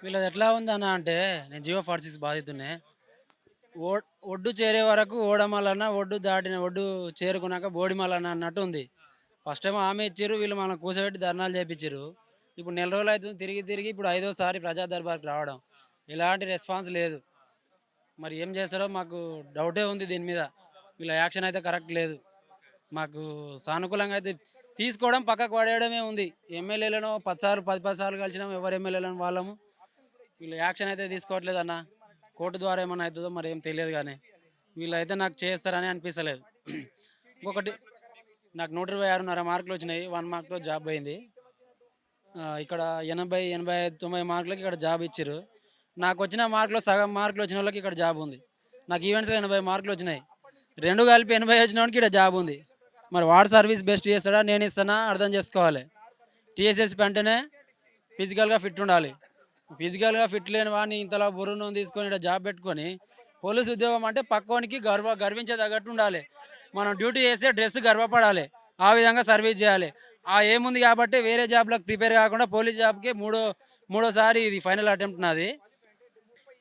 వీళ్ళది ఎట్లా ఉందన్న అంటే నేను జియో 46 బాధితున్నే. ఓ ఒడ్డు చేరే వరకు ఓడమల్లన్న, ఒడ్డు చేరుకున్నాక బోడిమల్లన్న అన్నట్టు ఉంది. ఫస్ట్ ఏమో హామీ ఇచ్చిర్రు. వీళ్ళు మనల్ని కూసోబెట్టి ధర్నాలు చేపిచ్చిర్రు. ఇప్పుడు నెల రోజులైతుంది తిరిగి తిరిగి ఇప్పుడు ఐదోసారి ప్రజా దర్బార్‌కి రావడం. ఎలాంటి రెస్పాన్స్ లేదు. మరి ఏం చేస్తారో మాకు డౌటే ఉంది దీని మీద. వీళ్ళ యాక్షన్ అయితే కరెక్ట్ లేదు. మాకు సానుకూలంగా అయితే తీసుకోవడం, పక్కకు పడేయడమే ఉంది. ఎమ్మెల్యేలను 10 సార్లు 10 సార్లు కలిసినాం. ఎవరు ఎమ్మెల్యేలను వాళ్ళము. వీళ్ళు యాక్షన్ అయితే తీసుకోవట్లేదన్న. కోర్టు ద్వారా ఏమన్నా అవుతుందో మరి ఏం తెలియదు కానీ వీళ్ళైతే నాకు చేస్తారని అనిపిస్తలేదు. ఇంకొకటి, నాకు 126.5 మార్కులు వచ్చినాయి. 1 మార్క్‌తో జాబ్ పోయింది. ఇక్కడ 80, 85, 90 మార్కులకి ఇక్కడ జాబ్ ఇచ్చిర్రు. నాకు వచ్చిన మార్కులో సగం మార్కులు వచ్చిన వాళ్ళకి ఇక్కడ జాబ్ ఉంది. నాకు ఈవెంట్స్‌లో 80 మార్కులు వచ్చినాయి. 2 కలిపి 80 వచ్చినోడికి ఇక్కడ జాబ్ ఉంది. మరి వాడు సర్వీస్ బెస్ట్ చేస్తాడా, నేను ఇస్తానా అర్థం చేసుకోవాలి. టీఎస్ఎస్పీ అంటేనే ఫిజికల్‌గా ఫిట్ ఉండాలి. ఫిజికల్‌గా ఫిట్ లేని వాడిని ఇంతలా బుర్రను తీసుకొని ఇక్కడ జాబ్ పెట్టుకొని పోలీసు ఉద్యోగం అంటే పక్కోనికి గర్వించేటట్టు ఉండాలి. మనం డ్యూటీ చేస్తే డ్రెస్ గర్వపడాలి. ఆ విధంగా సర్వీస్ చేయాలి. ఏముంది కాబట్టి వేరే జాబ్‌లకు ప్రిపేర్ కాకుండా పోలీస్ జాబ్‌కి మూడోసారి ఇది ఫైనల్ అటెంప్ట్ నాది.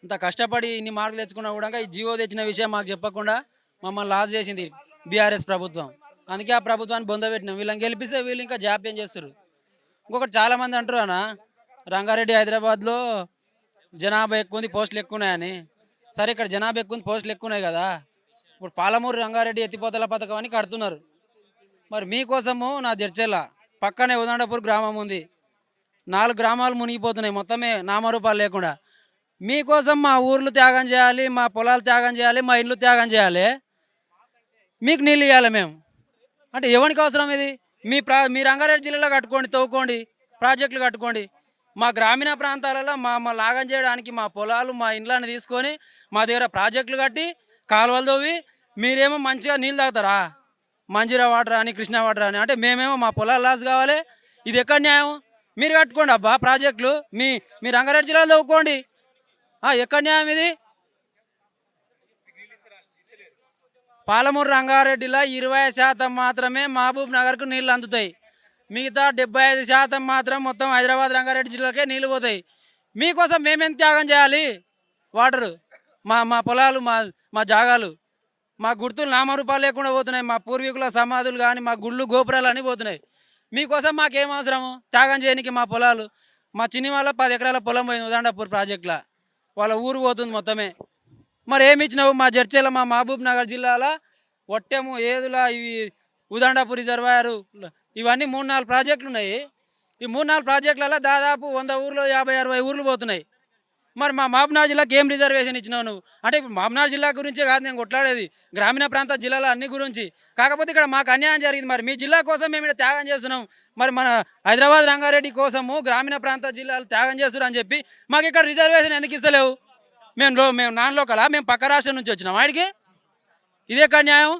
ఇంత కష్టపడి ఇన్ని మార్కులు తెచ్చుకున్నా కూడా ఈ జీవో తెచ్చిన విషయం మాకు చెప్పకుండా మమ్మల్ని లాస్ చేసింది బీఆర్ఎస్ ప్రభుత్వం. అందుకే ఆ ప్రభుత్వాన్ని బొందబెట్టినాం. వీళ్ళని గెలిపిస్తే వీళ్ళు ఇంకా జాప్యం చేస్తారు. ఇంకొకటి చాలామంది అంటారు అన్న, రంగారెడ్డి హైదరాబాద్లో జనాభా ఎక్కువ ఉంది, పోస్టులు ఎక్కువ ఉన్నాయని. సరే, ఇక్కడ జనాభా ఎక్కువ ఉంది, పోస్టులు ఎక్కువ ఉన్నాయి కదా. ఇప్పుడు పాలమూరు రంగారెడ్డి ఎత్తిపోతల పథకం అని కడుతున్నారు. మరి మీకోసము నా జడ్చెల్ల పక్కనే ఉదండపూర్ గ్రామం ఉంది. 4 గ్రామాలు మునిగిపోతున్నాయి మొత్తమే నామరూపాలు లేకుండా. మీకోసం మా ఊర్లు త్యాగం చేయాలి, మా పొలాలు త్యాగం చేయాలి, మా ఇల్లు త్యాగం చేయాలి. మీకు నీళ్ళు ఇవ్వాలి మేము అంటే ఎవరికి అవసరం ఇది? మీ రంగారెడ్డి జిల్లాలో కట్టుకోండి, తవ్వుకోండి, ప్రాజెక్టులు కట్టుకోండి. మా గ్రామీణ ప్రాంతాలలో మా లాగం చేయడానికి మా పొలాలు, మా ఇండ్లను తీసుకొని మా దగ్గర ప్రాజెక్టులు కట్టి కాలువలు తవ్వి మీరేమో మంచిగా నీళ్ళు తాగుతారా? మంజీరా వాటర్ అని, కృష్ణా వాటర్ అని. అంటే మేమేమో మా పొలాలు లాస్ కావాలి. ఇది ఎక్కడ న్యాయం? మీరు కట్టుకోండి అబ్బా ప్రాజెక్టులు, మీ రంగారెడ్డి జిల్లాలో తవ్వుకోండి. ఎక్కడ న్యాయం ఇది? పాలమూరు రంగారెడ్డిలో 20% మాత్రమే మహబూబ్ నగర్కు నీళ్ళు అందుతాయి. మిగతా 75% మాత్రం మొత్తం హైదరాబాద్ రంగారెడ్డి జిల్లాకే నీళ్ళు పోతాయి. మీకోసం మేమేం త్యాగం చేయాలి? వాటరు, మా పొలాలు, మా జాగాలు, మా గుర్తులు నామరూపాలు లేకుండా పోతున్నాయి. మా పూర్వీకుల సమాధులు కానీ, మా గుళ్ళు గోపురాలు అన్నీ పోతున్నాయి. మీకోసం మాకేం అవసరము? త్యాగం చేయడానికి మా పొలాలు. మా చిన్ని వాళ్ళ 10 ఎకరాల పొలం పోయింది ఉదండపూర్ ప్రాజెక్టులో. వాళ్ళ ఊరు పోతుంది మొత్తమే. మరి ఏమి ఇచ్చినావు? మా జడ్చర్ల, మా మహబూబ్ నగర్ జిల్లాలో ఒట్టెము, ఏదుల, ఇవి ఉదండపూర్ రిజర్వాయరు, ఇవన్నీ 3-4 ప్రాజెక్టులు ఉన్నాయి. ఈ 3-4 ప్రాజెక్టులలో దాదాపు 100 ఊర్లు, 50-60 ఊర్లు పోతున్నాయి. మరి మా మహబూబ్నగర్ జిల్లాకి ఏం రిజర్వేషన్ ఇచ్చినావు నువ్వు? అంటే ఇప్పుడు మహబూబ్నగర్ జిల్లా గురించే కాదు నేను కొట్లాడేది, గ్రామీణ ప్రాంత జిల్లాల అన్ని గురించి. కాకపోతే ఇక్కడ మాకు అన్యాయం జరిగింది. మరి మీ జిల్లా కోసం మేము ఇక్కడ త్యాగం చేస్తున్నాం. మరి మన హైదరాబాద్ రంగారెడ్డి కోసము గ్రామీణ ప్రాంత జిల్లాలు త్యాగం చేస్తున్నారు అని చెప్పి మాకు ఇక్కడ రిజర్వేషన్ ఎందుకు ఇస్తలేవు? మేము నాన్ లోకలా? మేము పక్క రాష్ట్రం నుంచి వచ్చినాం ఆడికి? ఇదే ఎక్కడ న్యాయం?